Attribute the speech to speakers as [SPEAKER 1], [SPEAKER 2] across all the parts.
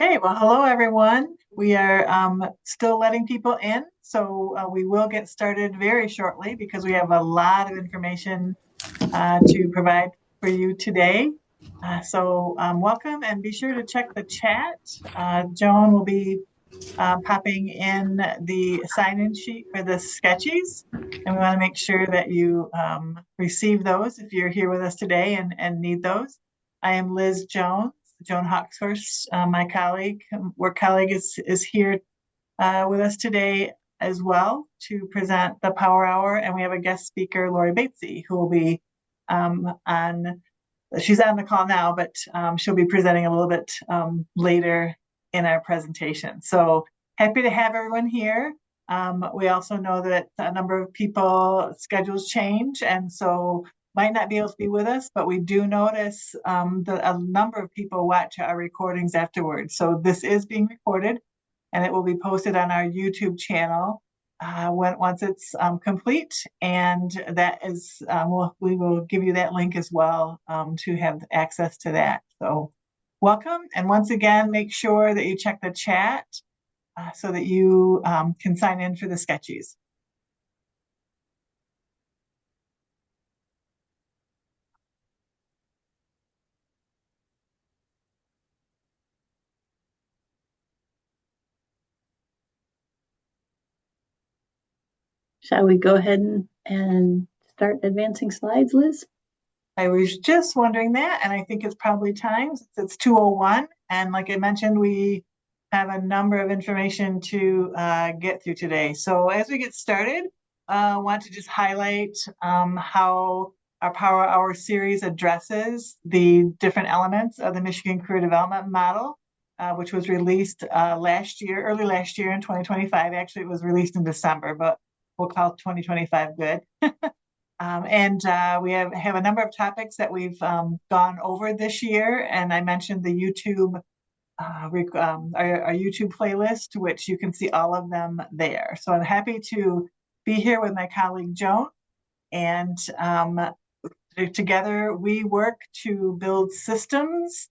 [SPEAKER 1] Okay, well, hello everyone. We are still letting people in, so we will get started very shortly because we have a lot of information to provide for you today. Welcome and be sure to check the chat. Joan will be popping in the sign-in sheet for the sketches, and we want to make sure that you receive those if you're here with us today and need those. I am Liz Jones. Joan Hawkshurst, my colleague, work colleague, is here with us today as well to present the Power Hour, and we have a guest speaker, Lorri Batsie, who will be on. She's on the call now, but she'll be presenting a little bit later in our presentation. So happy to have everyone here. We also know that a number of people schedules change, and so might not be able to be with us, but we do notice that a number of people watch our recordings afterwards. So this is being recorded and it will be posted on our YouTube channel once it's complete. And that is, we will give you that link as well to have access to that. So welcome. And once again, make sure that you check the chat so that you can sign in for the sketches.
[SPEAKER 2] Shall we go ahead and start advancing slides, Liz?
[SPEAKER 1] I was just wondering that, and I think it's probably time since it's 2:01. And like I mentioned, we have a number of information to get through today. So as we get started, I want to just highlight how our Power Hour series addresses the different elements of the Michigan Career Development Model, which was released early last year in 2025. Actually, it was released in December, but we'll call 2025 good. We have a number of topics that we've gone over this year, and I mentioned the YouTube, our YouTube playlist, which you can see all of them there. So I'm happy to be here with my colleague Joan, and together we work to build systems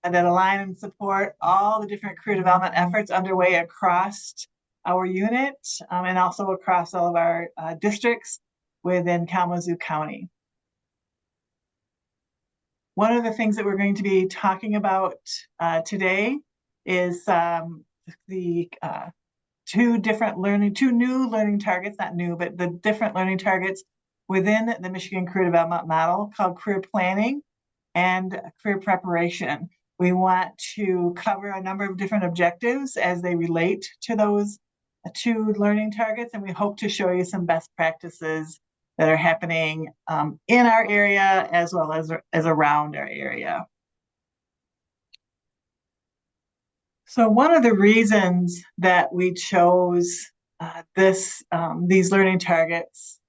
[SPEAKER 1] that align and support all the different career development efforts underway across our unit and also across all of our districts within Kalamazoo County. One of the things that we're going to be talking about today is the two new learning targets, not new, but the different learning targets within the Michigan Career Development Model called career planning and career preparation. We want to cover a number of different objectives as they relate to those two learning targets, and we hope to show you some best practices that are happening in our area as well as around our area. So one of the reasons that we chose these learning targets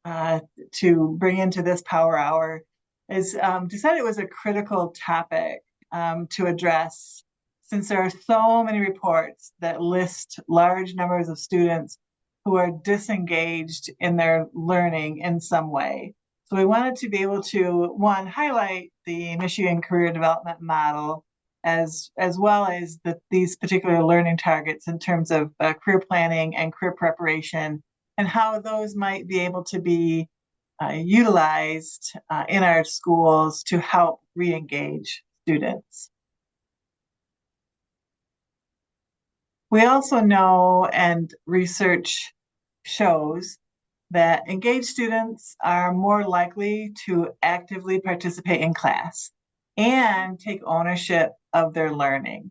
[SPEAKER 1] to bring into this Power Hour is decided it was a critical topic to address, since there are so many reports that list large numbers of students who are disengaged in their learning in some way. So we wanted to be able to, one, highlight the Michigan Career Development Model as well as these particular learning targets in terms of career planning and career preparation, and how those might be able to be utilized in our schools to help re-engage students. We also know, and research shows, that engaged students are more likely to actively participate in class and take ownership of their learning.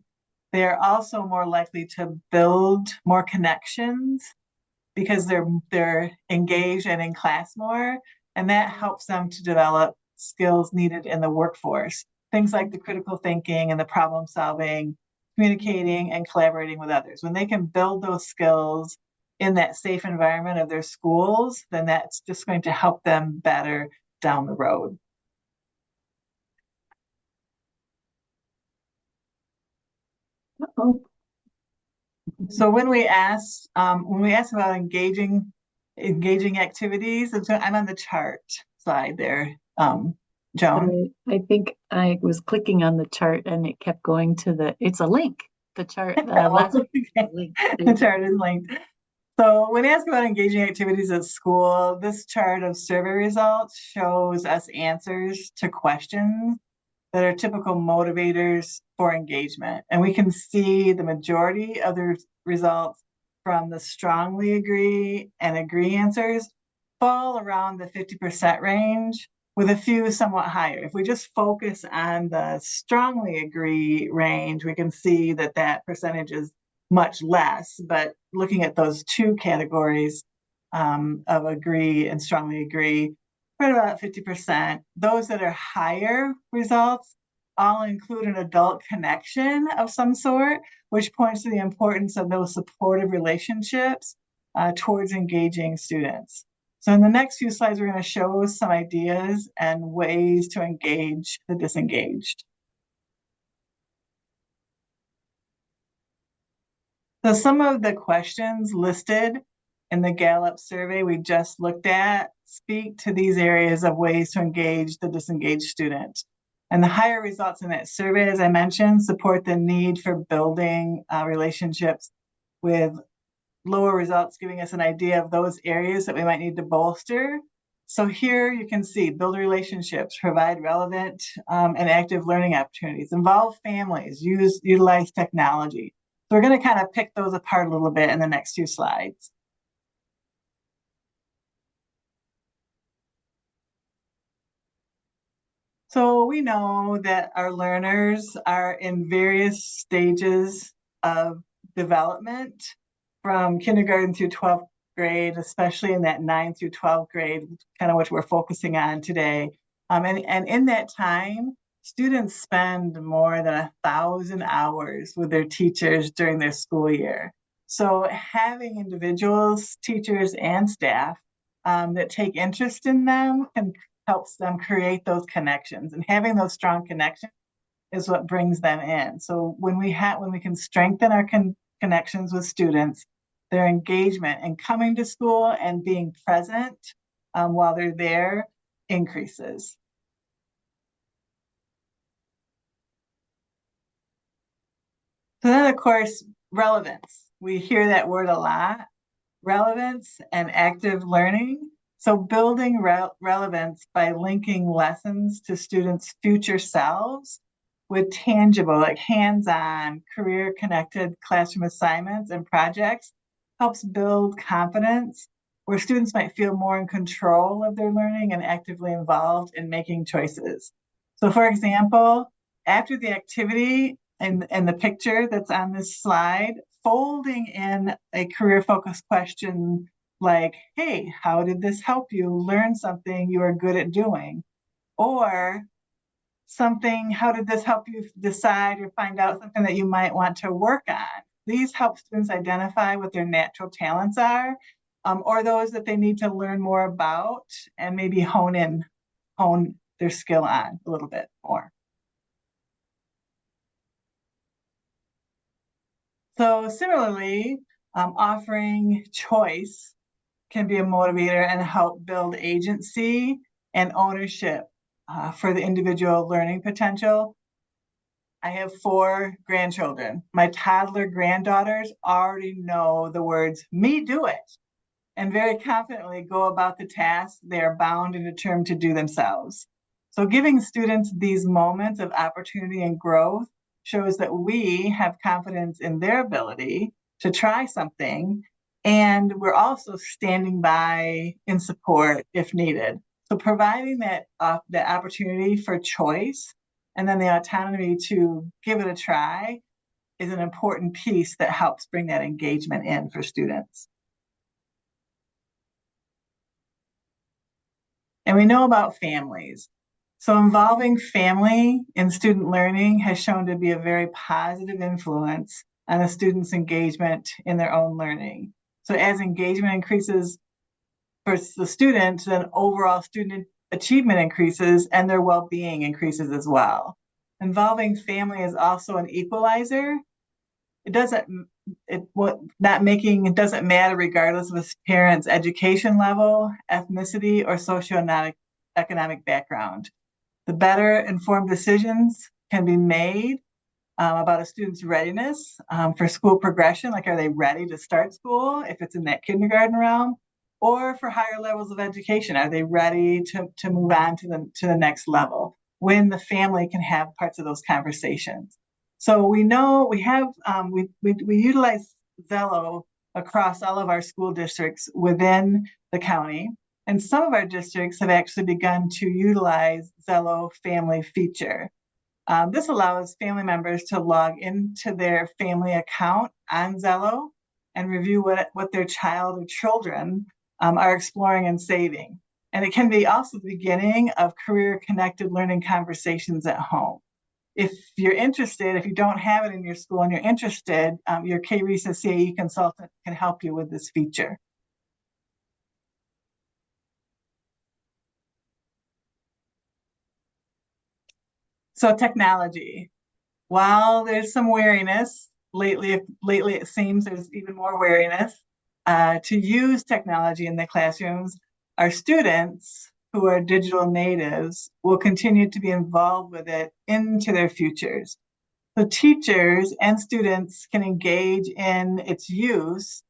[SPEAKER 1] They are also more likely to build more connections because they're engaged and in class more, and that helps them to develop skills needed in the workforce. Things like the critical thinking and the problem solving, communicating and collaborating with others. When they can build those skills in that safe environment of their schools, then that's just going to help them better down the road.
[SPEAKER 2] Uh-oh.
[SPEAKER 1] So when we ask about engaging activities, I'm on the chart slide there, Joan.
[SPEAKER 2] I think I was clicking on the chart and it kept going to it's a link. the chart. Last link.
[SPEAKER 1] The chart is linked. So when asked about engaging activities at school, this chart of survey results shows us answers to questions that are typical motivators for engagement. And we can see the majority of the results from the strongly agree and agree answers fall around the 50% range, with a few somewhat higher. If we just focus on the strongly agree range, we can see that that percentage is much less. But looking at those two categories of agree and strongly agree, right about 50%. Those that are higher results all include an adult connection of some sort, which points to the importance of those supportive relationships towards engaging students. So in the next few slides, we're going to show some ideas and ways to engage the disengaged. So some of the questions listed in the Gallup survey we just looked at speak to these areas of ways to engage the disengaged student. And the higher results in that survey, as I mentioned, support the need for building relationships, with lower results giving us an idea of those areas that we might need to bolster. So here you can see build relationships, provide relevant and active learning opportunities, involve families, utilize technology. So we're going to kind of pick those apart a little bit in the next few slides. So we know that our learners are in various stages of development, from kindergarten through 12th grade, especially in that 9th through 12th grade, kind of what we're focusing on today. And in that time, students spend more than 1,000 hours with their teachers during their school year. So having individuals, teachers, and staff that take interest in them can helps them create those connections, and having those strong connections is what brings them in. So when we can strengthen our connections with students, their engagement and coming to school and being present while they're there increases. So then, of course, relevance. We hear that word a lot. Relevance and active learning. So building relevance by linking lessons to students' future selves with tangible, like hands-on, career-connected classroom assignments and projects helps build confidence, where students might feel more in control of their learning and actively involved in making choices. So for example, after the activity and the picture that's on this slide, folding in a career-focused question like, hey, how did this help you learn something you are good at doing? Or something, how did this help you decide or find out something that you might want to work on? These help students identify what their natural talents are, or those that they need to learn more about and maybe hone their skill on a little bit more. So similarly, offering choice can be a motivator and help build agency and ownership for the individual learning potential. I have 4 grandchildren. My toddler granddaughters already know the words, me do it, and very confidently go about the task they are bound and determined to do themselves. So giving students these moments of opportunity and growth shows that we have confidence in their ability to try something, and we're also standing by in support if needed. So providing that the opportunity for choice and then the autonomy to give it a try is an important piece that helps bring that engagement in for students. And we know about families. So involving family in student learning has shown to be a very positive influence on a student's engagement in their own learning. So as engagement increases for the student, then overall student achievement increases and their well-being increases as well. Involving family is also an equalizer. It doesn't matter regardless of a parent's education level, ethnicity, or socioeconomic background. The better informed decisions can be made about a student's readiness for school progression, like are they ready to start school if it's in that kindergarten realm, or for higher levels of education, are they ready to move on to the next level when the family can have parts of those conversations. So we know we have we utilize Zello across all of our school districts within the county. And some of our districts have actually begun to utilize Zello Family feature. This allows family members to log into their family account on Zello and review what their child or children are exploring and saving. And it can be also the beginning of career-connected learning conversations at home. If you're interested, if you don't have it in your school and you're interested, your KRESA CAE consultant can help you with this feature. So technology, while there's some wariness, lately it seems there's even more wariness to use technology in the classrooms, our students who are digital natives will continue to be involved with it into their futures. So teachers and students can engage in its use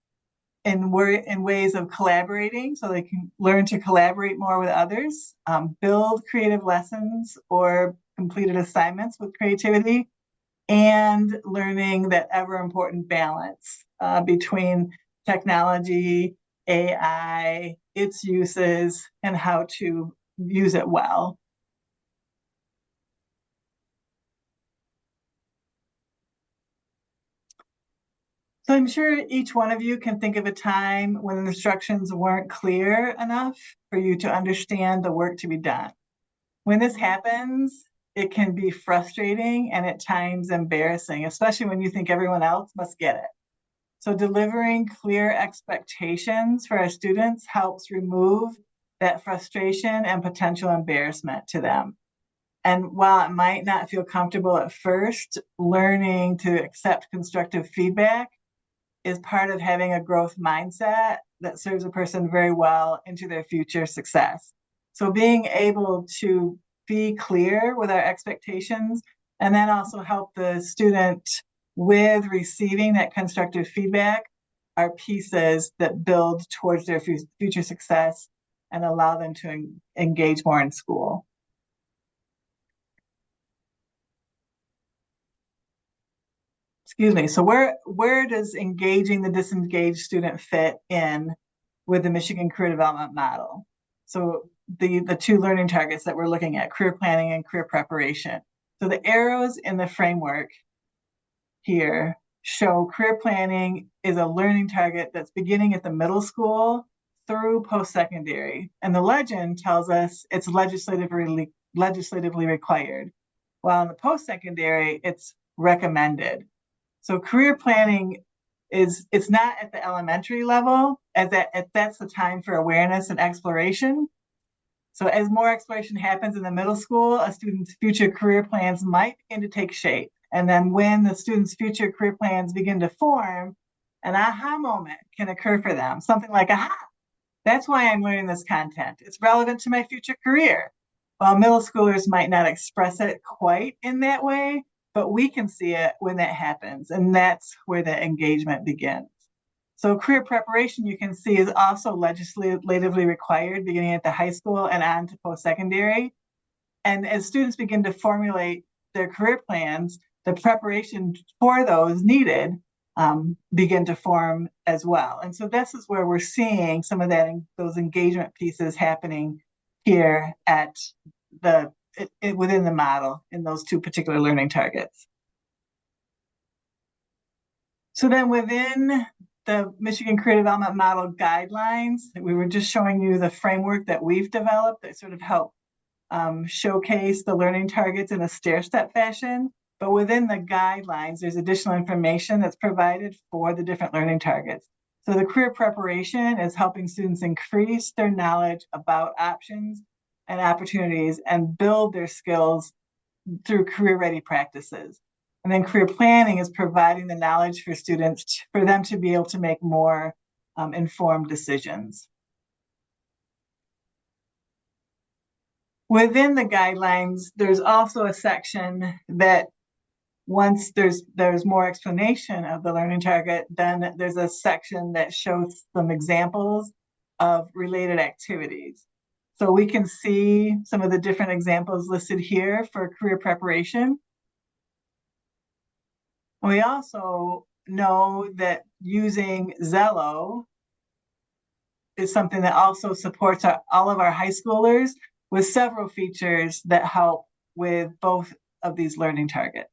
[SPEAKER 1] in ways of collaborating, so they can learn to collaborate more with others, build creative lessons or completed assignments with creativity, and learning that ever important balance between technology, AI, its uses, and how to use it well. So I'm sure each one of you can think of a time when the instructions weren't clear enough for you to understand the work to be done. When this happens, it can be frustrating and at times embarrassing, especially when you think everyone else must get it. So delivering clear expectations for our students helps remove that frustration and potential embarrassment to them. And while it might not feel comfortable at first, learning to accept constructive feedback is part of having a growth mindset that serves a person very well into their future success. So being able to be clear with our expectations and then also help the student with receiving that constructive feedback are pieces that build towards their future success and allow them to engage more in school. Excuse me. So where does engaging the disengaged student fit in with the Michigan Career Development Model? So the two learning targets that we're looking at, career planning and career preparation. So the arrows in the framework here show career planning is a learning target that's beginning at the middle school through post-secondary. And the legend tells us it's legislatively required. While in the post-secondary, it's recommended. So career planning it's not at the elementary level, as that's the time for awareness and exploration. So as more exploration happens in the middle school, a student's future career plans might begin to take shape. And then when the student's future career plans begin to form, an aha moment can occur for them. Something like, aha, that's why I'm learning this content. It's relevant to my future career. While middle schoolers might not express it quite in that way, but we can see it when that happens. And that's where the engagement begins. So career preparation, you can see, is also legislatively required beginning at the high school and on to post-secondary. And as students begin to formulate their career plans, the preparation for those needed begin to form as well. And so this is where we're seeing some of those engagement pieces happening here at within the model in those two particular learning targets. So then within the Michigan Career Development Model guidelines, we were just showing you the framework that we've developed that sort of help showcase the learning targets in a stair-step fashion. But within the guidelines, there's additional information that's provided for the different learning targets. So the career preparation is helping students increase their knowledge about options and opportunities and build their skills through career-ready practices. And then career planning is providing the knowledge for students for them to be able to make more informed decisions. Within the guidelines, there's also a section that once there's more explanation of the learning target, then there's a section that shows some examples of related activities. So we can see some of the different examples listed here for career preparation. We also know that using Zello is something that also supports all of our high schoolers with several features that help with both of these learning targets.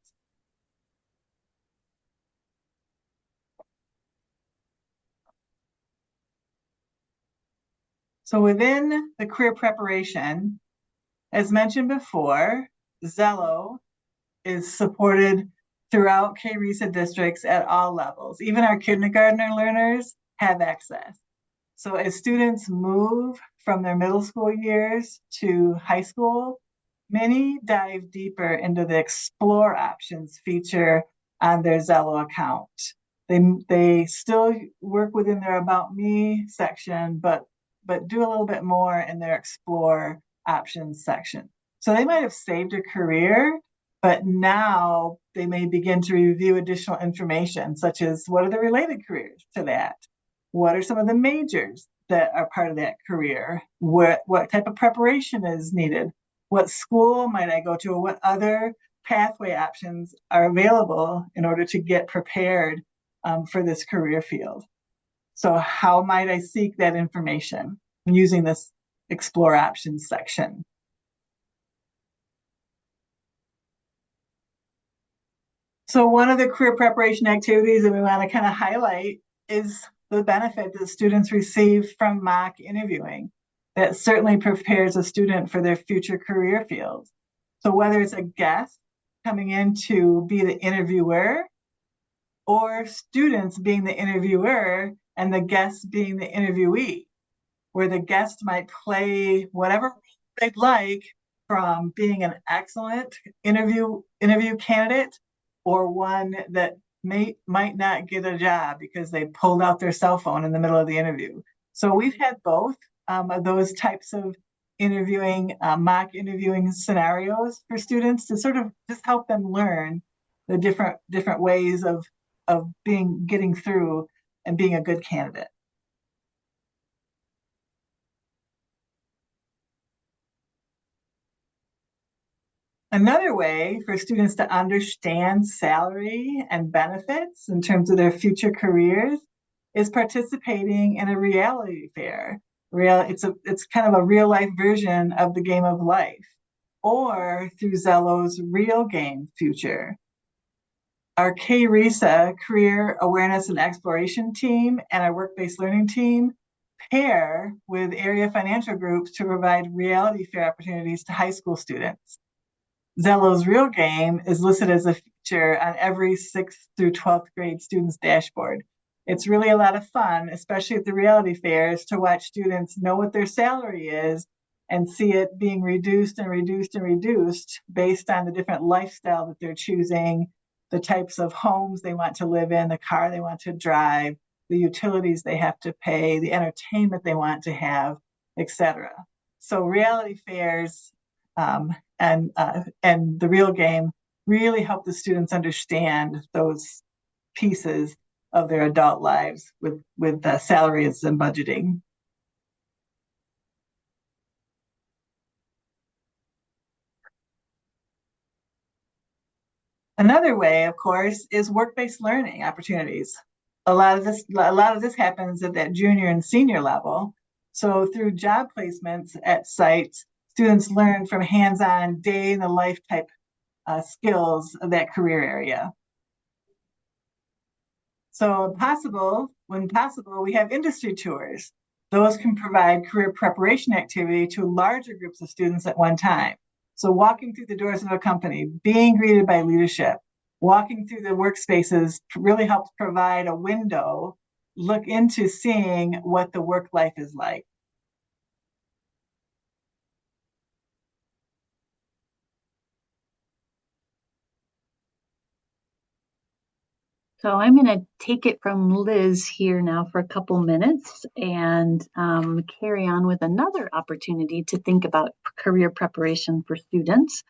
[SPEAKER 1] So within the career preparation, as mentioned before, Zello is supported throughout KRESA districts at all levels. Even our kindergartner learners have access. So as students move from their middle school years to high school, many dive deeper into the Explore options feature on their Zello account. They still work within their About Me section, but do a little bit more in their Explore options section. So they might have saved a career, but now they may begin to review additional information, such as what are the related careers to that? What are some of the majors that are part of that career? What type of preparation is needed? What school might I go to? Or what other pathway options are available in order to get prepared for this career field? So how might I seek that information using this Explore Options section? So one of the career preparation activities that we want to kind of highlight is the benefit that students receive from mock interviewing. That certainly prepares a student for their future career fields. So whether it's a guest coming in to be the interviewer, or students being the interviewer and the guest being the interviewee, where the guest might play whatever they'd like, from being an excellent interview candidate or one that might not get a job because they pulled out their cell phone in the middle of the interview. So we've had both of those types of mock interviewing scenarios for students to sort of just help them learn the different ways of getting through and being a good candidate. Another way for students to understand salary and benefits in terms of their future careers is participating in a reality fair. It's kind of a real life version of the game of life, or through Zello's Real Game Future. Our KRESA Career Awareness and Exploration team and our work-based learning team pair with area financial groups to provide reality fair opportunities to high school students. Zello's Real Game is listed as a feature on every 6th through 12th grade student's dashboard. It's really a lot of fun, especially at the reality fairs, to watch students know what their salary is and see it being reduced and reduced and reduced based on the different lifestyle that they're choosing, the types of homes they want to live in, the car they want to drive, the utilities they have to pay, the entertainment they want to have, etc. So reality fairs and the Real Game really help the students understand those pieces of their adult lives with salaries and budgeting. Another way, of course, is work-based learning opportunities. A lot of this happens at that junior and senior level. So through job placements at sites, students learn from hands-on day in the life type skills of that career area. So when possible, we have industry tours. Those can provide career preparation activity to larger groups of students at one time. So walking through the doors of a company, being greeted by leadership, walking through the workspaces really helps provide a window, look into seeing what the work life is like.
[SPEAKER 2] So I'm going to take it from Liz here now for a couple minutes and carry on with another opportunity to think about career preparation for students.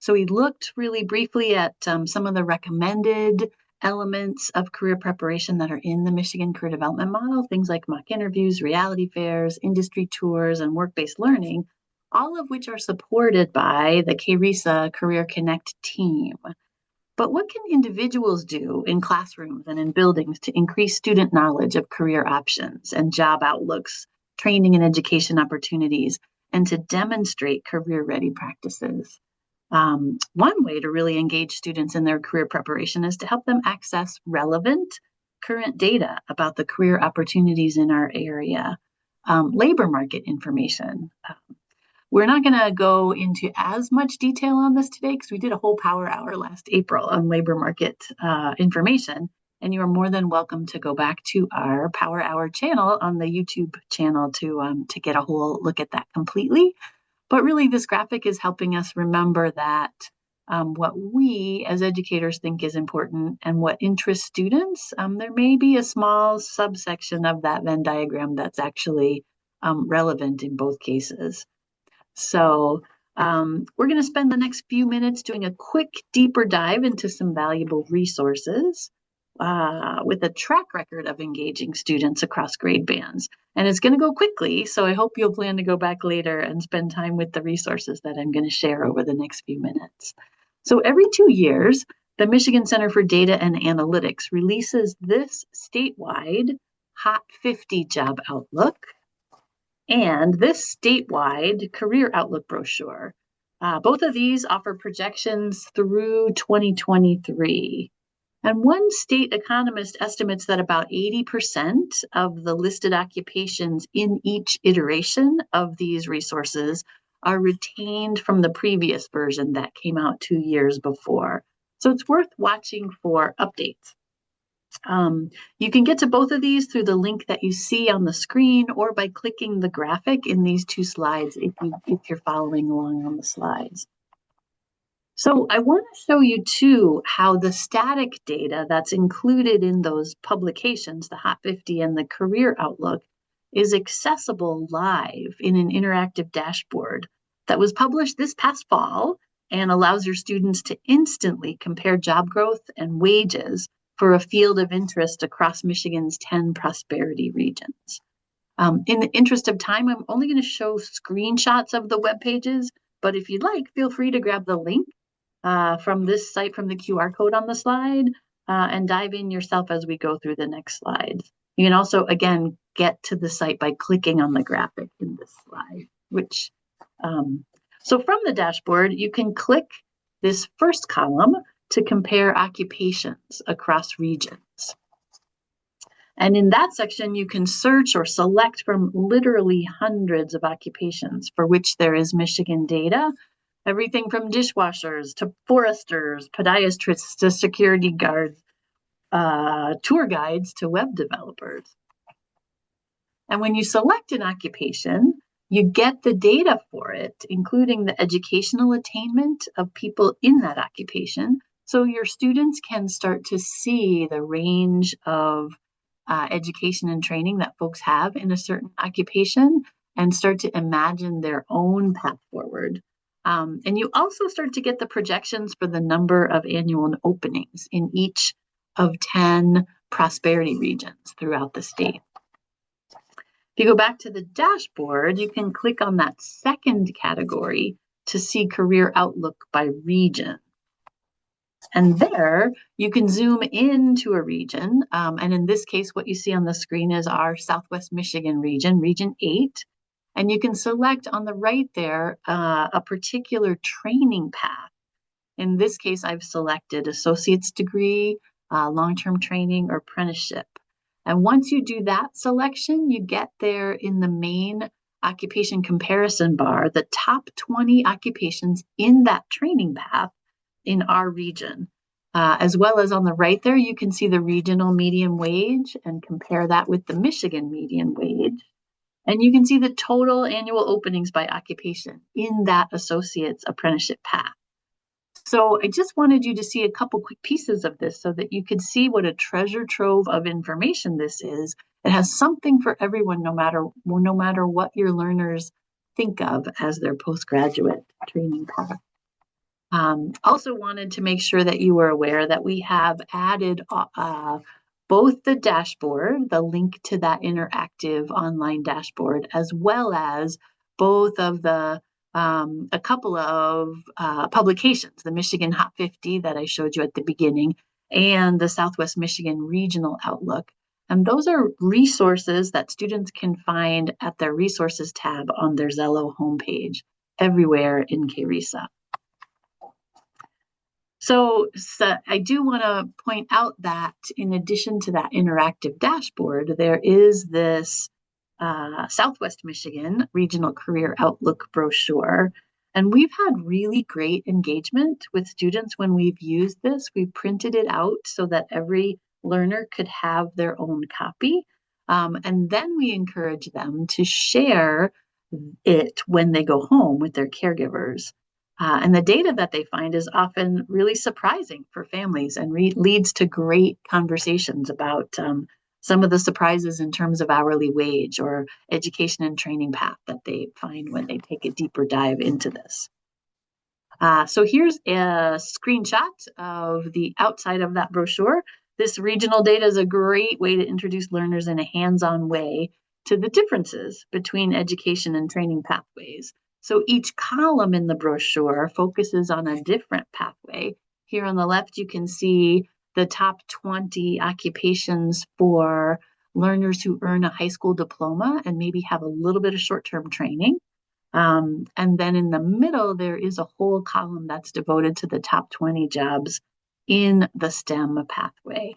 [SPEAKER 2] So we looked really briefly at some of the recommended elements of career preparation that are in the Michigan Career Development Model, things like mock interviews, reality fairs, industry tours, and work-based learning, all of which are supported by the KRESA Career Connect team. But what can individuals do in classrooms and in buildings to increase student knowledge of career options and job outlooks, training and education opportunities, and to demonstrate career-ready practices? One way to really engage students in their career preparation is to help them access relevant current data about the career opportunities in our area, labor market information. We're not going to go into as much detail on this today because we did a whole power hour last April on labor market information, and you are more than welcome to go back to our power hour channel on the YouTube channel to get a whole look at that completely. But really, this graphic is helping us remember that what we as educators think is important and what interests students, there may be a small subsection of that Venn diagram that's actually relevant in both cases. So we're going to spend the next few minutes doing a quick, deeper dive into some valuable resources with a track record of engaging students across grade bands. And it's going to go quickly, so I hope you'll plan to go back later and spend time with the resources that I'm going to share over the next few minutes. So every 2 years, the Michigan Center for Data and Analytics releases this statewide Hot 50 Job Outlook and this statewide Career Outlook brochure. Both of these offer projections through 2023. And one state economist estimates that about 80% of the listed occupations in each iteration of these resources are retained from the previous version that came out 2 years before. So it's worth watching for updates. You can get to both of these through the link that you see on the screen or by clicking the graphic in these 2 slides if you're following along on the slides. So I want to show you too how the static data that's included in those publications, the Hot 50 and the Career Outlook, is accessible live in an interactive dashboard that was published this past fall and allows your students to instantly compare job growth and wages for a field of interest across Michigan's 10 prosperity regions. In the interest of time, I'm only going to show screenshots of the web pages, but if you'd like, feel free to grab the link from this site, from the QR code on the slide, and dive in yourself as we go through the next slides. You can also, again, get to the site by clicking on the graphic in this slide, so from the dashboard, you can click this first column to compare occupations across regions. And in that section, you can search or select from literally hundreds of occupations for which there is Michigan data, everything from dishwashers to foresters, podiatrists to security guards, tour guides to web developers. And when you select an occupation, you get the data for it, including the educational attainment of people in that occupation. So your students can start to see the range of education and training that folks have in a certain occupation and start to imagine their own path forward. And you also start to get the projections for the number of annual openings in each of 10 prosperity regions throughout the state. If you go back to the dashboard, you can click on that second category to see Career Outlook by region. And there you can zoom into a region. And in this case, what you see on the screen is our Southwest Michigan region, Region 8. And you can select on the right there a particular training path. In this case, I've selected associate's degree, long-term training, or apprenticeship. And once you do that selection, you get there in the main occupation comparison bar, the top 20 occupations in that training path in our region. As well as on the right there, you can see the regional median wage and compare that with the Michigan median wage. And you can see the total annual openings by occupation in that associate's apprenticeship path. So I just wanted you to see a couple quick pieces of this so that you could see what a treasure trove of information this is. It has something for everyone, no matter what your learners think of as their postgraduate training path. Also wanted to make sure that you were aware that we have added both the dashboard, the link to that interactive online dashboard, as well as both of the a couple of publications, the Michigan Hot 50 that I showed you at the beginning, and the Southwest Michigan Regional Outlook. And those are resources that students can find at their resources tab on their Zello homepage everywhere in KRESA. So I do want to point out that in addition to that interactive dashboard, there is this Southwest Michigan Regional Career Outlook brochure. And we've had really great engagement with students when we've used this. We printed it out so that every learner could have their own copy. And then we encourage them to share it when they go home with their caregivers. And the data that they find is often really surprising for families and leads to great conversations about some of the surprises in terms of hourly wage or education and training path that they find when they take a deeper dive into this. So here's a screenshot of the outside of that brochure. This regional data is a great way to introduce learners in a hands-on way to the differences between education and training pathways. So each column in the brochure focuses on a different pathway. Here on the left, you can see the top 20 occupations for learners who earn a high school diploma and maybe have a little bit of short-term training. And then in the middle, there is a whole column that's devoted to the top 20 jobs in the STEM pathway.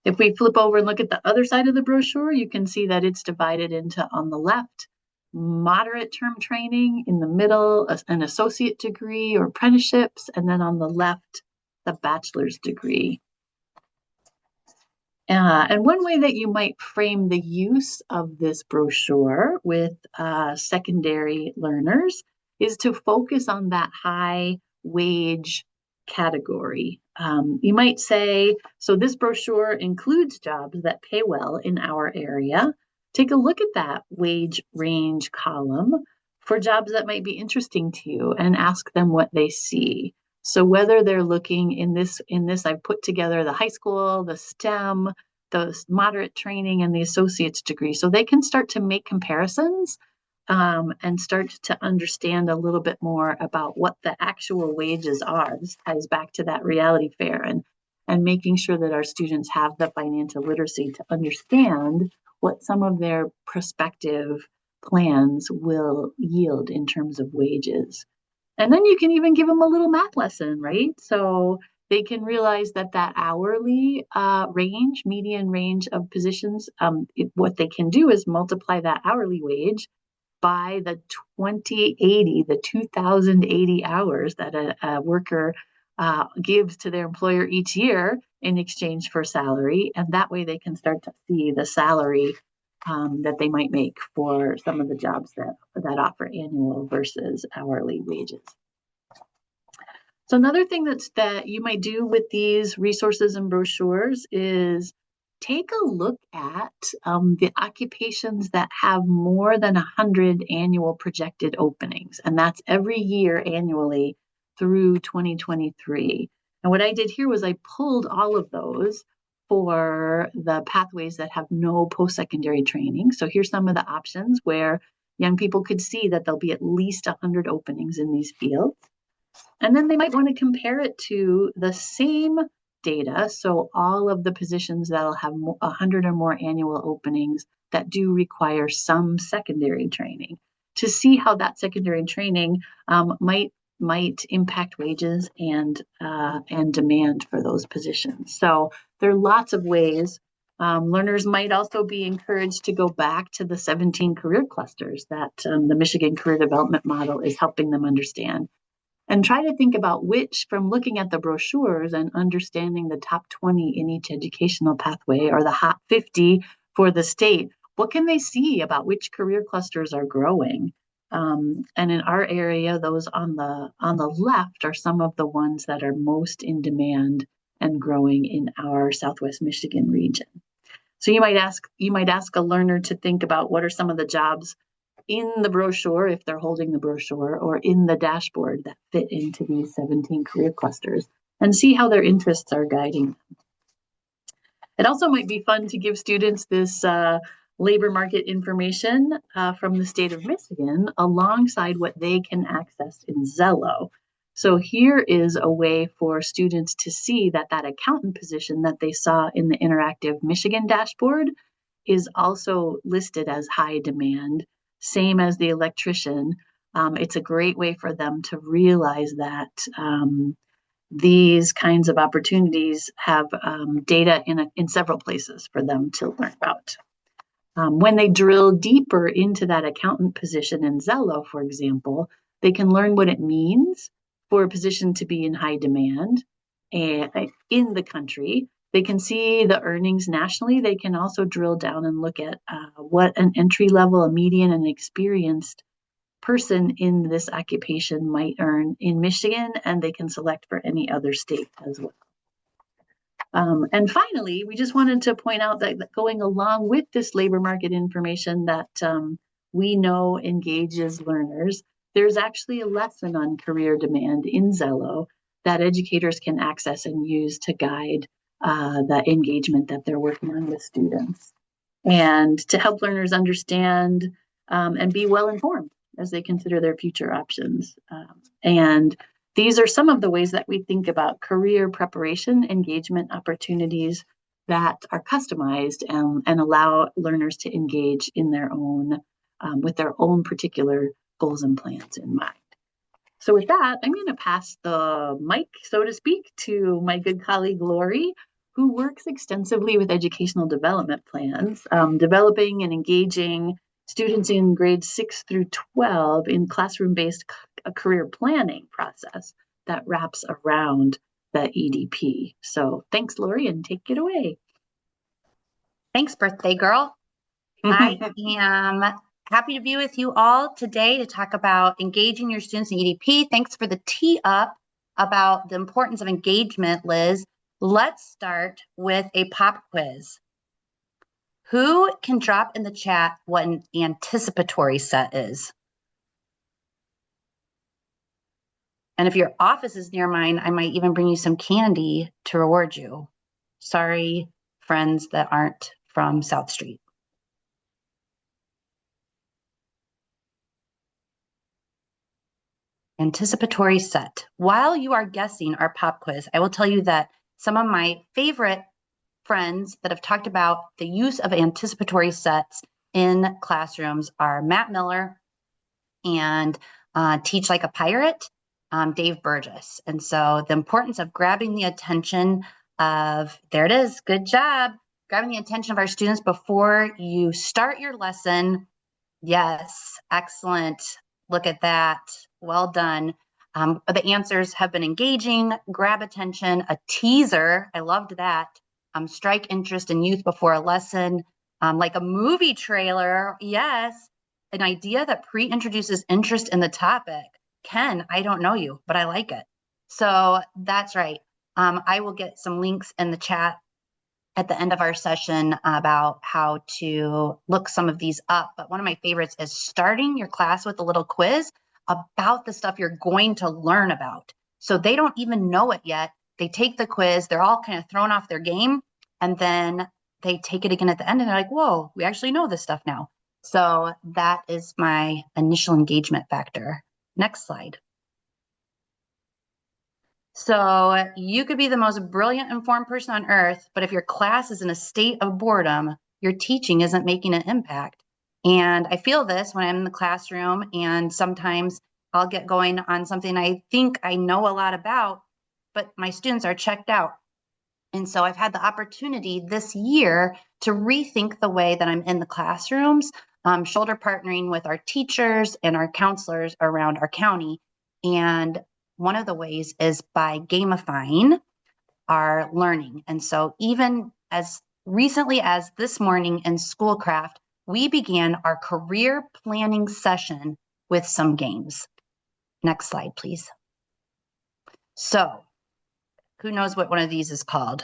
[SPEAKER 2] If we flip over and look at the other side of the brochure, you can see that it's divided into, on the left, moderate term training, in the middle, an associate degree or apprenticeships, and then on the left, the bachelor's degree. And one way that you might frame the use of this brochure with secondary learners is to focus on that high wage category. You might say, so this brochure includes jobs that pay well in our area. Take a look at that wage range column for jobs that might be interesting to you and ask them what they see. So whether they're looking in this, I've put together the high school, the STEM, the moderate training, and the associate's degree. So they can start to make comparisons and start to understand a little bit more about what the actual wages are. This ties back to that reality fair and making sure that our students have the financial literacy to understand what some of their prospective plans will yield in terms of wages. And then you can even give them a little math lesson, right? So they can realize that hourly range, median range of positions, what they can do is multiply that hourly wage by the 2,080 hours that a worker gives to their employer each year in exchange for salary. And that way they can start to see the salary that they might make for some of the jobs that offer annual versus hourly wages. So another thing that you might do with these resources and brochures is take a look at the occupations that have more than 100 annual projected openings, and that's every year annually through 2023. And what I did here was I pulled all of those for the pathways that have no post-secondary training. So here's some of the options where young people could see that there'll be at least 100 openings in these fields. And then they might want to compare it to the same data. So all of the positions that'll have 100 or more annual openings that do require some secondary training to see how that secondary training might impact wages and demand for those positions. So there are lots of ways. Learners might also be encouraged to go back to the 17 career clusters that the Michigan Career Development Model is helping them understand. And try to think about which, from looking at the brochures and understanding the top 20 in each educational pathway or the Hot 50 for the state, what can they see about which career clusters are growing? And in our area, those on the left are some of the ones that are most in demand and growing in our Southwest Michigan region. So you might ask a learner to think about what are some of the jobs in the brochure, if they're holding the brochure, or in the dashboard that fit into these 17 career clusters, and see how their interests are guiding them. It also might be fun to give students this labor market information from the state of Michigan alongside what they can access in Zello. So here is a way for students to see that that accountant position that they saw in the interactive Michigan dashboard is also listed as high demand, same as the electrician. It's a great way for them to realize that these kinds of opportunities have data in several places for them to learn about. When they drill deeper into that accountant position in Zello, for example, they can learn what it means for a position to be in high demand in the country. They can see the earnings nationally. They can also drill down and look at what an entry level, a median, and experienced person in this occupation might earn in Michigan, and they can select for any other state as well. And finally, we just wanted to point out that going along with this labor market information that we know engages learners, there's actually a lesson on career demand in Zello that educators can access and use to guide the engagement that they're working on with students, and to help learners understand and be well informed as they consider their future options. And these are some of the ways that we think about career preparation engagement opportunities that are customized and allow learners to engage in their own, with their own particular goals and plans in mind. So with that, I'm going to pass the mic, so to speak, to my good colleague, Lorri, who works extensively with educational development plans, developing and engaging students in grades 6 through 12 in classroom-based career planning process that wraps around the EDP. So thanks, Lorri, and take it away.
[SPEAKER 3] Thanks, birthday girl. I am happy to be with you all today to talk about engaging your students in EDP. Thanks for the tee up about the importance of engagement, Liz. Let's start with a pop quiz. Who can drop in the chat what an anticipatory set is? And if your office is near mine, I might even bring you some candy to reward you. Sorry, friends that aren't from South Street. Anticipatory set. While you are guessing our pop quiz, I will tell you that some of my favorite friends that have talked about the use of anticipatory sets in classrooms are Matt Miller and Teach Like a Pirate, Dave Burgess. And so the importance of grabbing the attention of, there it is, good job, grabbing the attention of our students before you start your lesson. Yes, excellent. Look at that. Well done. The answers have been engaging, grab attention, a teaser. I loved that. Strike interest in youth before a lesson, like a movie trailer. Yes, an idea that pre-introduces interest in the topic. Ken, I don't know you, but I like it. So that's right. I will get some links in the chat at the end of our session about how to look some of these up. But one of my favorites is starting your class with a little quiz about the stuff you're going to learn about. So they don't even know it yet. They take the quiz, they're all kind of thrown off their game, and then they take it again at the end and they're like, whoa, we actually know this stuff now. So that is my initial engagement factor. Next slide. So you could be the most brilliant, informed person on earth, but if your class is in a state of boredom, your teaching isn't making an impact. And I feel this when I'm in the classroom, and sometimes I'll get going on something I think I know a lot about, but my students are checked out. And so I've had the opportunity this year to rethink the way that I'm in the classrooms, shoulder partnering with our teachers and our counselors around our county. And one of the ways is by gamifying our learning. And so even as recently as this morning in Schoolcraft, we began our career planning session with some games. Next slide, please. So who knows what one of these is called?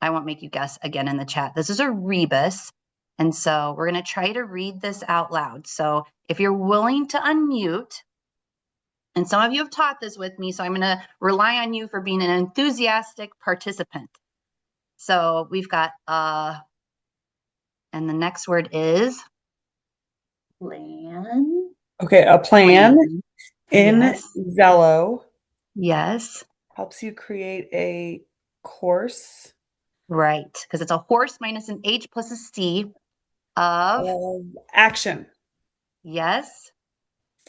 [SPEAKER 3] I won't make you guess again in the chat. This is a rebus. And so we're going to try to read this out loud. So if you're willing to unmute, and some of you have taught this with me, so I'm going to rely on you for being an enthusiastic participant. So we've got, and the next word is plan.
[SPEAKER 4] Okay, a plan in
[SPEAKER 3] Yes.
[SPEAKER 4] Zello
[SPEAKER 3] Yes.
[SPEAKER 4] helps you create a course
[SPEAKER 3] Right. Because it's a horse minus an H plus a C of,
[SPEAKER 4] action
[SPEAKER 3] yes.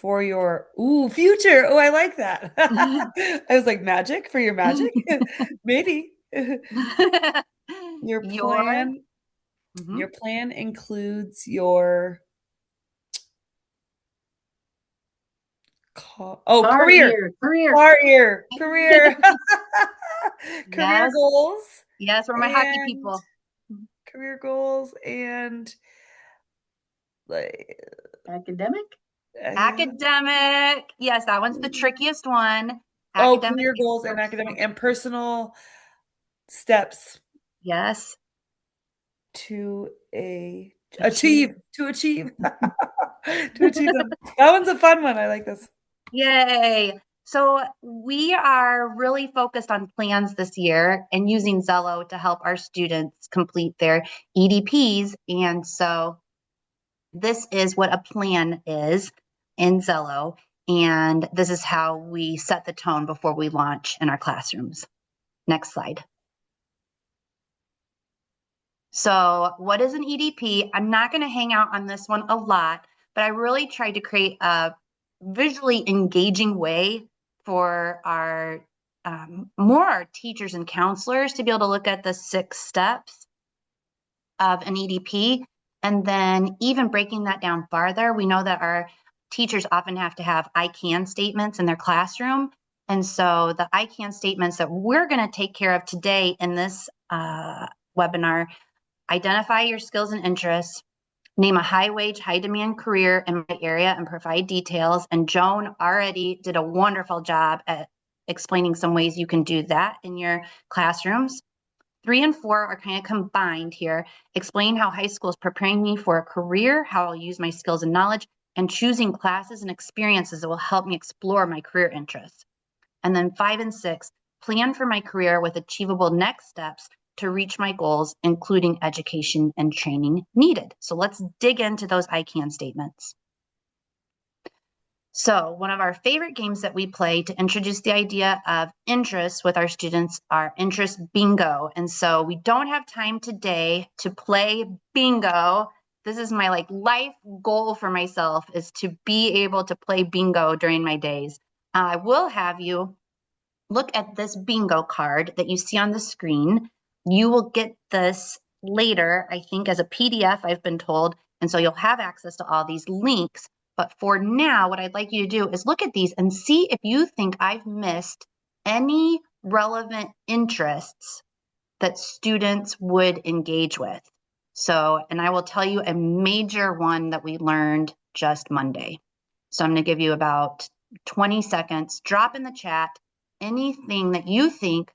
[SPEAKER 4] for your future. Oh, I like that. I was like, magic for your magic? Maybe. Your plan your plan includes your career career
[SPEAKER 3] Yes.
[SPEAKER 4] goals.
[SPEAKER 3] Yes, we're my hockey people.
[SPEAKER 4] Career goals and like
[SPEAKER 3] Academic. Yes, that one's the trickiest one.
[SPEAKER 4] Career goals and academic and personal steps.
[SPEAKER 3] Yes.
[SPEAKER 4] To achieve to achieve them. That one's a fun one. I like this.
[SPEAKER 3] Yay. So we are really focused on plans this year and using Zello to help our students complete their EDPs. And so this is what a plan is in Zello. And this is how we set the tone before we launch in our classrooms. Next slide. So what is an EDP? I'm not going to hang out on this one a lot, but I really tried to create a visually engaging way for our our teachers and counselors to be able to look at the 6 steps of an EDP. And then even breaking that down farther, we know that our teachers often have to have I can statements in their classroom. And so the I can statements that we're going to take care of today in this webinar: identify your skills and interests, name a high wage, high demand career in my area and provide details. And Joan already did a wonderful job at explaining some ways you can do that in your classrooms. 3 and 4 are kind of combined here. Explain how high school is preparing me for a career, how I'll use my skills and knowledge, and choosing classes and experiences that will help me explore my career interests. And then 5 and 6, plan for my career with achievable next steps to reach my goals, including education and training needed. So let's dig into those I can statements. So one of our favorite games that we play to introduce the idea of interests with our students are interest bingo. And so we don't have time today to play bingo. This is my life goal for myself, is to be able to play bingo during my days. I will have you look at this bingo card that you see on the screen. You will get this later, I think, as a PDF, I've been told. And so you'll have access to all these links. But for now, what I'd like you to do is look at these and see if you think I've missed any relevant interests that students would engage with. So, and I will tell you a major one that we learned just Monday. So I'm going to give you about 20 seconds. Drop in the chat anything that you think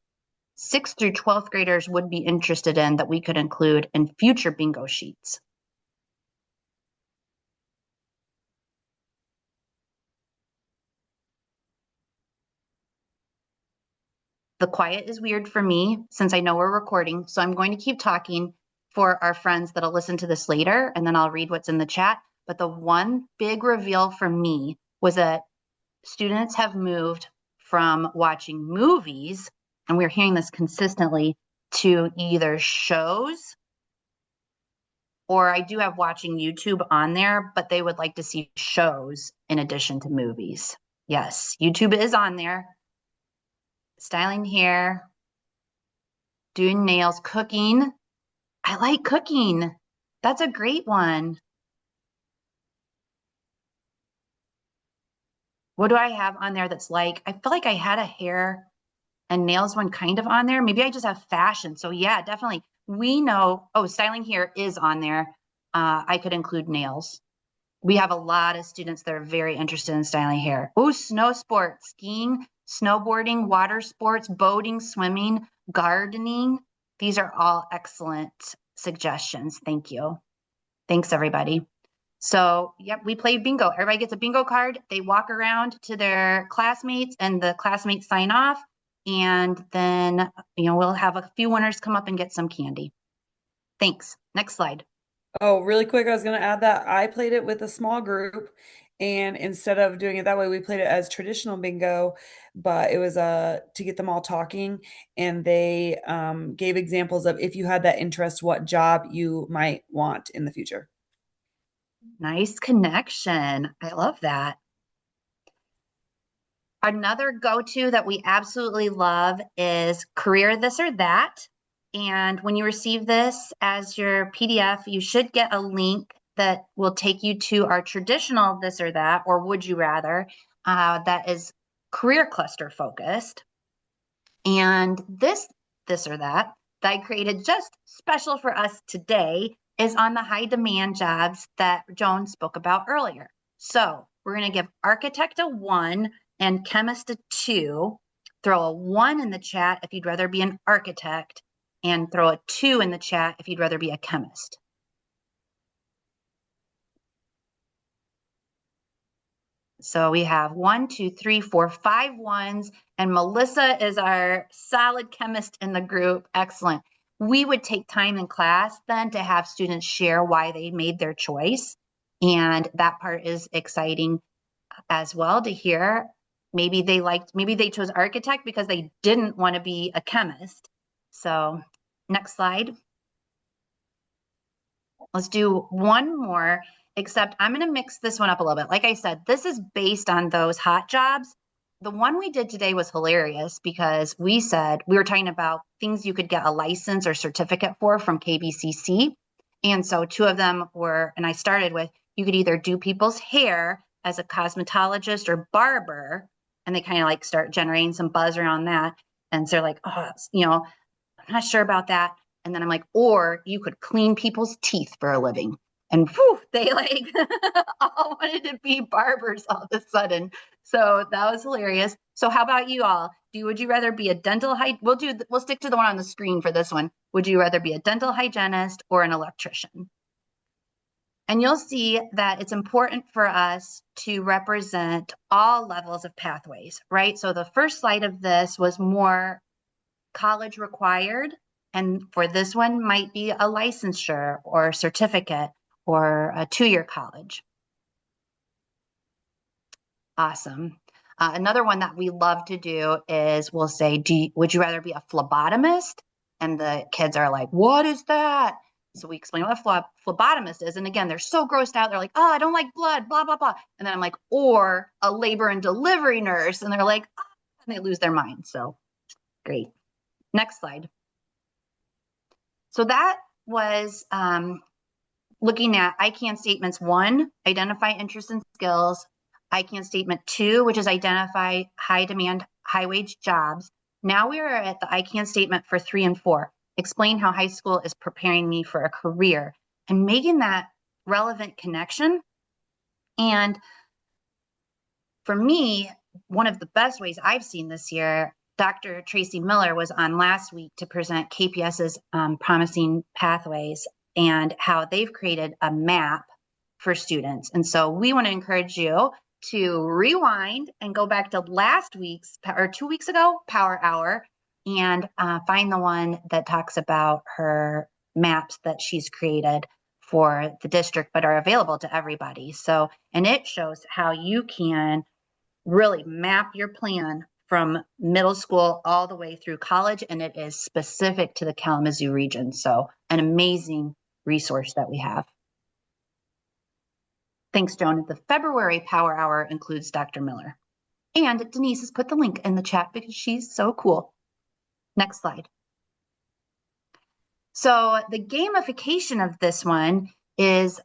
[SPEAKER 3] 6th through 12th graders would be interested in that we could include in future bingo sheets. The quiet is weird for me since I know we're recording, so I'm going to keep talking for our friends that'll listen to this later, and then I'll read what's in the chat. But the one big reveal for me was that students have moved from watching movies, and we're hearing this consistently, to either shows, or I do have watching YouTube on there, but they would like to see shows in addition to movies. Yes, YouTube is on there. Styling hair, doing nails, cooking. I like cooking. That's a great one. What do I have on there that's I feel like I had a hair and nails one kind of on there. Maybe I just have fashion. So yeah, definitely. We know, styling hair is on there. I could include nails. We have a lot of students that are very interested in styling hair. Snow sports, skiing, snowboarding, water sports, boating, swimming, gardening. These are all excellent suggestions. Thank you. Thanks, everybody. So, yep, we played bingo. Everybody gets a bingo card. They walk around to their classmates and the classmates sign off. And then, we'll have a few winners come up and get some candy. Thanks. Next slide.
[SPEAKER 4] Oh, really quick, I was going to add that I played it with a small group, and instead of doing it that way, we played it as traditional bingo, but it was to get them all talking, and they gave examples of if you had that interest, what job you might want in the future.
[SPEAKER 3] Nice connection. I love that. Another go-to that we absolutely love is Career This or That. And when you receive this as your PDF, you should get a link that will take you to our traditional This or That, or Would You Rather, that is career cluster focused. And this or that I created just special for us today is on the high demand jobs that Joan spoke about earlier. So we're going to give architect a 1 and chemist a 2, throw a 1 in the chat if you'd rather be an architect, and throw a 2 in the chat if you'd rather be a chemist. So we have 1, 2, 3, 4, 5 ones, and Melissa is our solid chemist in the group. Excellent. We would take time in class then to have students share why they made their choice. And that part is exciting as well to hear. Maybe they chose architect because they didn't want to be a chemist. So next slide. Let's do one more, except I'm going to mix this one up a little bit. Like I said, this is based on those hot jobs. The one we did today was hilarious because we were talking about things you could get a license or certificate for from KBCC. And so 2 of them were, and I started with, you could either do people's hair as a cosmetologist or barber, and they kind of like start generating some buzz around that. And so they're like, oh, I'm not sure about that. And then I'm like, or you could clean people's teeth for a living. And whew, they like all wanted to be barbers all of a sudden. So that was hilarious. So how about you all? Would you rather be a dental we'll stick to the one on the screen for this one. Would you rather be a dental hygienist or an electrician? And you'll see that it's important for us to represent all levels of pathways, right? So the first slide of this was more college required. And for this one might be a licensure or a certificate or a 2-year college. Awesome. Another one that we love to do is we'll say, would you rather be a phlebotomist? And the kids are like, what is that? So we explain what a phlebotomist is. And again, they're so grossed out. They're like, oh, I don't like blood, blah, blah, blah. And then I'm like, or a labor and delivery nurse. And they're like, oh, and they lose their mind. So great. Next slide. So that was looking at ICANN statements 1, identify interests and skills, ICANN statement 2, which is identify high demand, high wage jobs. Now we are at the ICANN statement for 3 and 4, explain how high school is preparing me for a career and making that relevant connection. And for me, one of the best ways I've seen this year, Dr. Tracy Miller was on last week to present KPS's Promising Pathways and how they've created a map for students. And so we want to encourage you to rewind and go back to last week's or 2 weeks ago Power Hour and find the one that talks about her maps that she's created for the district but are available to everybody. So, and it shows how you can really map your plan from middle school all the way through college, and it is specific to the Kalamazoo region. So an amazing resource that we have. Thanks, Joan. The February Power Hour includes Dr. Miller. And Denise has put the link in the chat because she's so cool. Next slide. So the gamification of this one is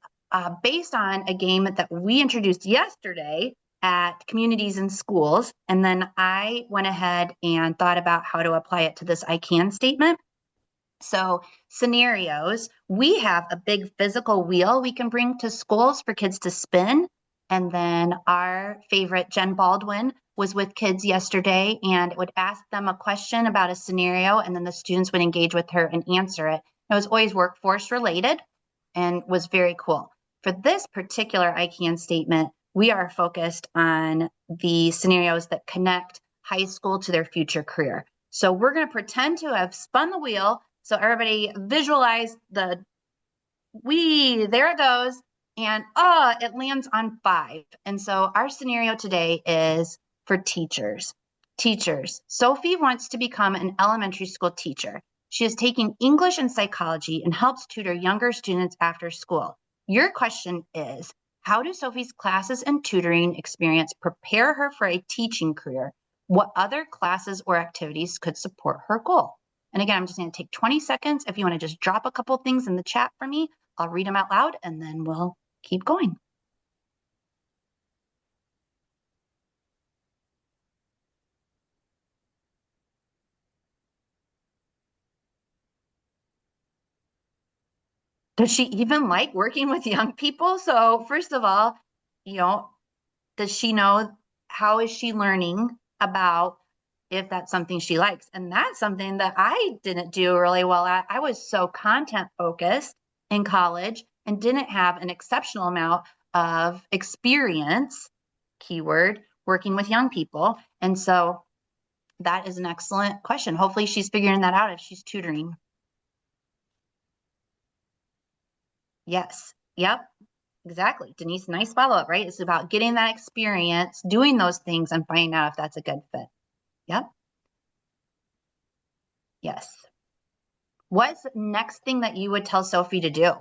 [SPEAKER 3] based on a game that we introduced yesterday at Communities in Schools. And then I went ahead and thought about how to apply it to this I can statement. So scenarios, we have a big physical wheel we can bring to schools for kids to spin. And then our favorite Jen Baldwin was with kids yesterday and it would ask them a question about a scenario and then the students would engage with her and answer it. It was always workforce related. and was very cool. For this particular I Can statement, we are focused on the scenarios that connect high school to their future career. So we're going to pretend to have spun the wheel. So everybody visualize there it goes. And it lands on 5. And so our scenario today is for teachers. Teachers. Sophie wants to become an elementary school teacher. She is taking English and psychology and helps tutor younger students after school. Your question is, how do Sophie's classes and tutoring experience prepare her for a teaching career? What other classes or activities could support her goal? And again, I'm just going to take 20 seconds. If you want to just drop a couple things in the chat for me, I'll read them out loud and then we'll keep going. Does she even like working with young people? So first of all, does she know, how is she learning about if that's something she likes? And that's something that I didn't do really well at. I was so content focused in college and didn't have an exceptional amount of experience, keyword, working with young people. And so that is an excellent question. Hopefully she's figuring that out if she's tutoring. Yes. Yep. Exactly. Denise, nice follow-up, right? It's about getting that experience, doing those things, and finding out if that's a good fit. Yep. Yes. What's the next thing that you would tell Sophie to do?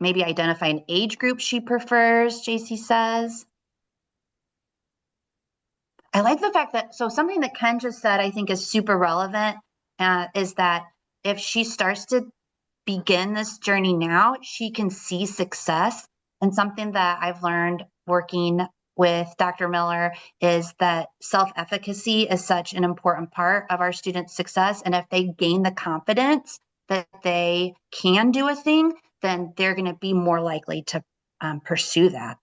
[SPEAKER 3] Maybe identify an age group she prefers, JC says. I like the fact that, so something that Ken just said, I think is super relevant, is that if she starts to begin this journey now, she can see success. And something that I've learned working with Dr. Miller is that self-efficacy is such an important part of our students' success. And if they gain the confidence that they can do a thing, then they're going to be more likely to pursue that.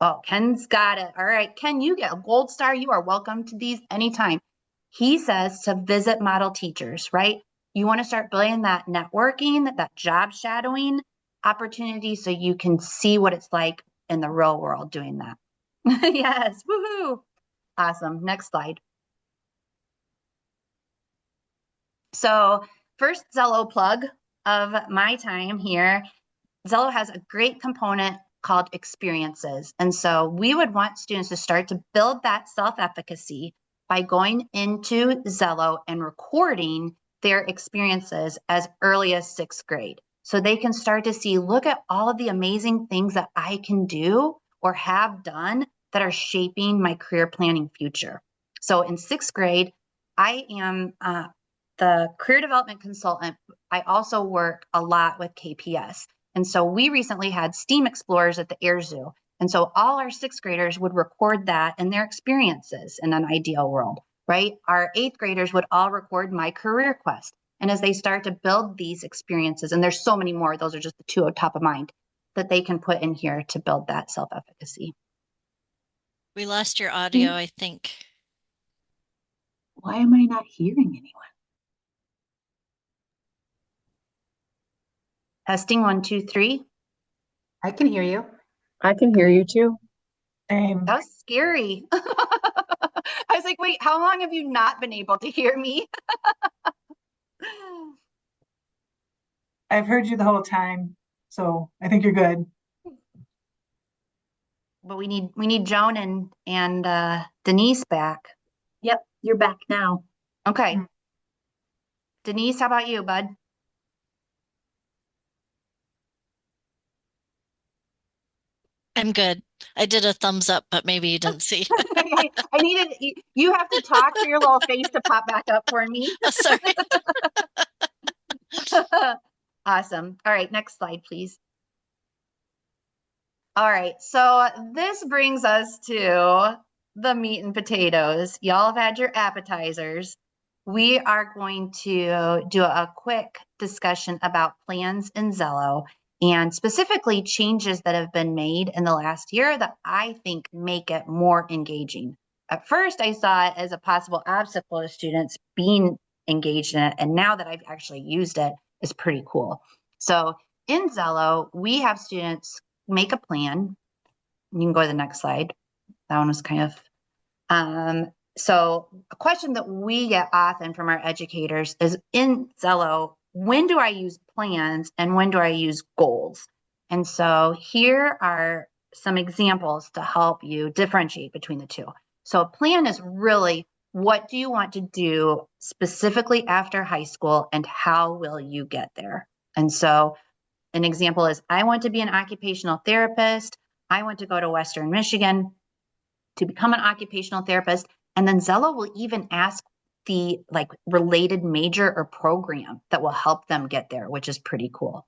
[SPEAKER 3] Oh, Ken's got it. All right, Ken, you get a gold star. You are welcome to these anytime. He says to visit model teachers, right? You want to start building that networking, that job shadowing opportunity so you can see what it's like in the real world doing that. Yes, woohoo. Awesome. Next slide. So first Zello plug of my time here. Zello has a great component called experiences. And so we would want students to start to build that self-efficacy by going into Zello and recording their experiences as early as 6th grade. So they can start to see, look at all of the amazing things that I can do or have done that are shaping my career planning future. So in 6th grade, I am the career development consultant. I also work a lot with KPS. And so we recently had STEAM Explorers at the Air Zoo. And so all our 6th graders would record that and their experiences in an ideal world, right? Our 8th graders would all record My Career Quest. And as they start to build these experiences, and there's so many more, those are just the 2 on top of mind, that they can put in here to build that self-efficacy.
[SPEAKER 5] We lost your audio, I think.
[SPEAKER 3] Why am I not hearing anyone? Testing 1, 2, 3.
[SPEAKER 6] I can hear you.
[SPEAKER 7] I can hear you too.
[SPEAKER 1] Same.
[SPEAKER 3] That was scary. I was like, wait, how long have you not been able to hear me?
[SPEAKER 1] I've heard you the whole time, so I think you're good.
[SPEAKER 3] But we need Joan and Denise back.
[SPEAKER 2] Yep, you're back now.
[SPEAKER 3] Okay.
[SPEAKER 1] Mm.
[SPEAKER 3] Denise, how about you, bud?
[SPEAKER 5] I'm good. I did a thumbs up, but maybe you didn't see.
[SPEAKER 3] I needed, you have to talk for your little face to pop back up for me.
[SPEAKER 5] Oh, sorry.
[SPEAKER 3] Awesome. All right, next slide, please. All right, so this brings us to the meat and potatoes. Y'all have had your appetizers. We are going to do a quick discussion about plans in Zello and specifically changes that have been made in the last year that I think make it more engaging. at first I saw it as a possible obstacle to students being engaged in it. And now that I've actually used it, it's pretty cool. So in Zello, we have students make a plan. You can go to the next slide. That one was kind of, so a question that we get often from our educators is in Zello, when do I use plans and when do I use goals? And so here are some examples to help you differentiate between the two. So a plan is really, what do you want to do specifically after high school and how will you get there? And so an example is, I want to be an occupational therapist. I want to go to Western Michigan to become an occupational therapist. And then Zello will even ask the related major or program that will help them get there, which is pretty cool.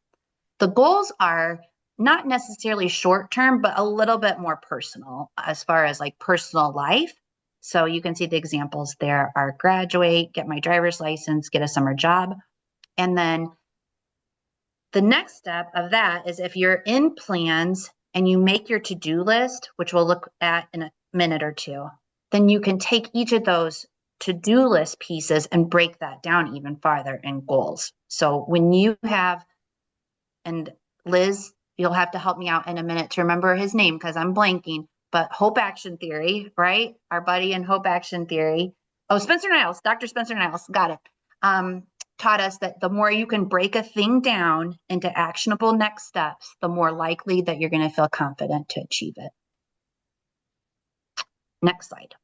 [SPEAKER 3] The goals are not necessarily short term, but a little bit more personal as far as personal life. So you can see the examples there are graduate, get my driver's license, get a summer job. And then the next step of that is if you're in plans and you make your to-do list, which we'll look at in a minute or two, then you can take each of those to-do list pieces and break that down even farther in goals. So when you have, and Liz, you'll have to help me out in a minute to remember his name because I'm blanking, but Hope Action Theory, right? Our buddy in Hope Action Theory. Oh, Spencer Niles, Dr. Spencer Niles, got it. Taught us that the more you can break a thing down into actionable next steps, the more likely that you're going to feel confident to achieve it. Next slide.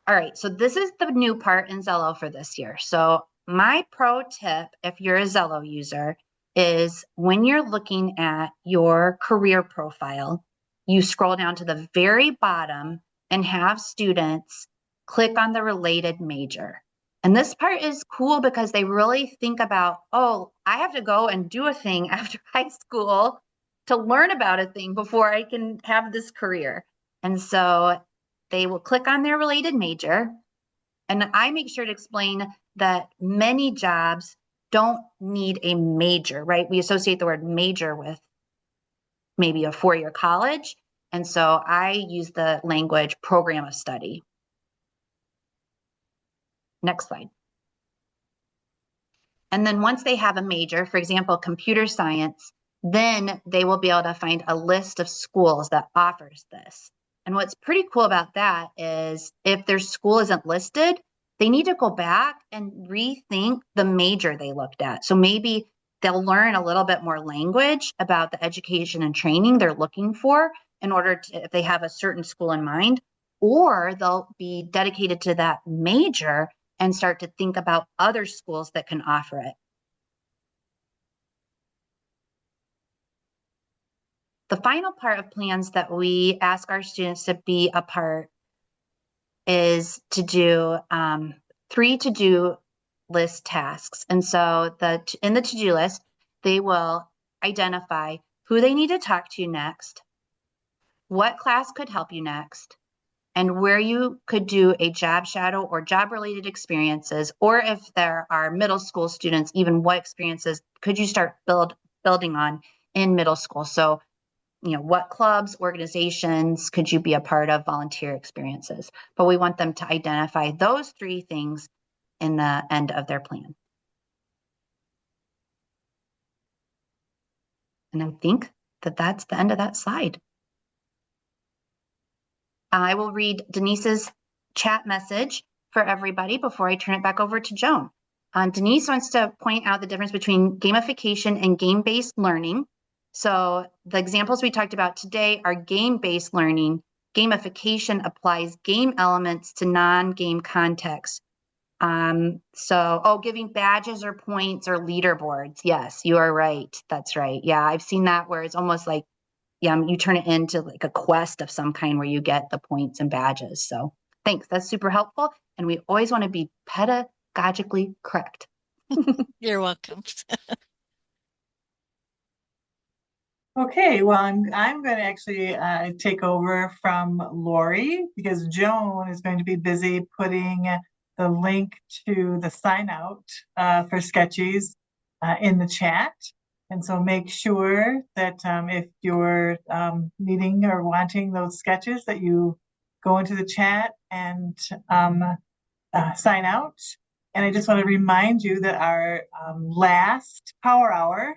[SPEAKER 3] All right, so this is the new part in Zello for this year. So my pro tip, if you're a Zello user, is when you're looking at your career profile, you scroll down to the very bottom and have students click on the related major. And this part is cool because they really think about, oh, I have to go and do a thing after high school to learn about a thing before I can have this career. And so they will click on their related major. And I make sure to explain that many jobs don't need a major, right? We associate the word major with maybe a four-year college. And so I use the language program of study. Next slide. And then once they have a major, for example, computer science, then they will be able to find a list of schools that offers this. And what's pretty cool about that is if their school isn't listed, they need to go back and rethink the major they looked at. So maybe they'll learn a little bit more language about the education and training they're looking for in order to, if they have a certain school in mind, or they'll be dedicated to that major and start to think about other schools that can offer it. The final part of plans that we ask our students to be a part is to do 3 to-do list tasks. And so in the to-do list, they will identify who they need to talk to next, what class could help you next, and where you could do a job shadow or job-related experiences, or if there are middle school students, even what experiences could you start building on in middle school. So, what clubs, organizations could you be a part of, volunteer experiences. But we want them to identify those 3 things in the end of their plan. And I think that that's the end of that slide. I will read Denise's chat message for everybody before I turn it back over to Joan. Denise wants to point out the difference between gamification and game-based learning. So the examples we talked about today are game-based learning. Gamification applies game elements to non-game contexts. Giving badges or points or leaderboards. Yes, you are right. That's right. Yeah, I've seen that where it's almost like, you turn it into like a quest of some kind where you get the points and badges. So thanks, that's super helpful. And we always want to be pedagogically correct.
[SPEAKER 5] You're welcome.
[SPEAKER 1] Okay, well, I'm going to actually take over from Lorri because Joan is going to be busy putting the link to the sign out for Sketchies in the chat. And so make sure that if you're needing or wanting those sketches that you go into the chat and sign out. And I just want to remind you that our last Power Hour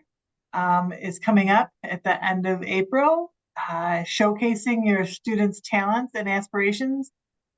[SPEAKER 1] is coming up at the end of April, showcasing your students' talents and aspirations.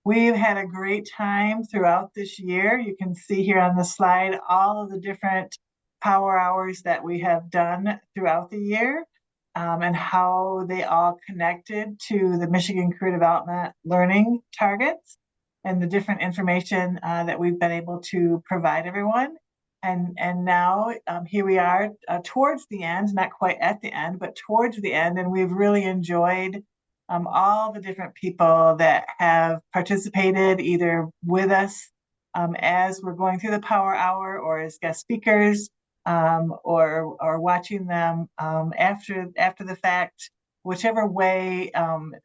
[SPEAKER 1] We've had a great time throughout this year. You can see here on the slide all of the different Power Hours that we have done throughout the year, and how they all connected to the Michigan Career Development learning targets and the different information that we've been able to provide everyone. And now here we are towards the end, not quite at the end, but towards the end. And we've really enjoyed all the different people that have participated either with us as we're going through the Power Hour or as guest speakers, or watching them after the fact, whichever way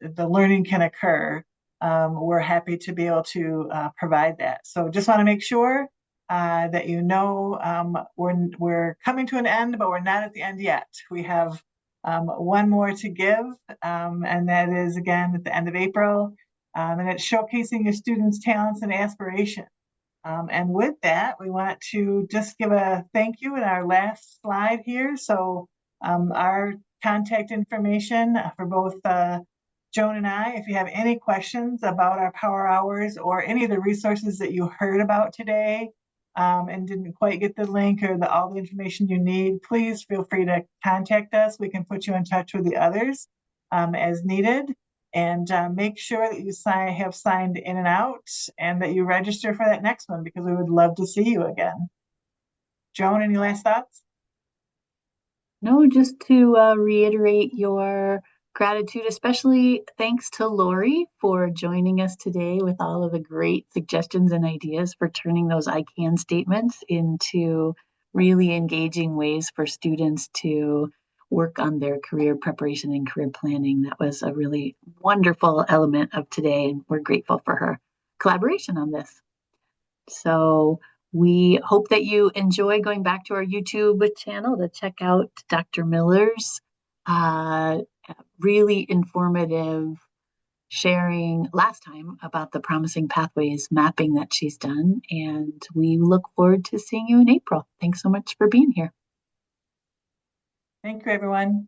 [SPEAKER 1] the learning can occur. We're happy to be able to provide that. So just want to make sure that you know we're coming to an end, but we're not at the end yet. We have one more to give, and that is again at the end of April, and it's showcasing your students' talents and aspirations. And with that, we want to just give a thank you in our last slide here. So our contact information for both Joan and I, if you have any questions about our Power Hours or any of the resources that you heard about today and didn't quite get the link or all the information you need, please feel free to contact us. We can put you in touch with the others as needed. And make sure that you have signed in and out and that you register for that next one, because we would love to see you again. Joan, any last thoughts?
[SPEAKER 2] No, just to reiterate your gratitude, especially thanks to Lorri for joining us today with all of the great suggestions and ideas for turning those I can statements into really engaging ways for students to work on their career preparation and career planning. That was a really wonderful element of today, and we're grateful for her collaboration on this. So we hope that you enjoy going back to our YouTube channel to check out Dr. Miller's really informative sharing last time about the promising pathways mapping that she's done. And we look forward to seeing you in April. Thanks so much for being here.
[SPEAKER 1] Thank you, everyone.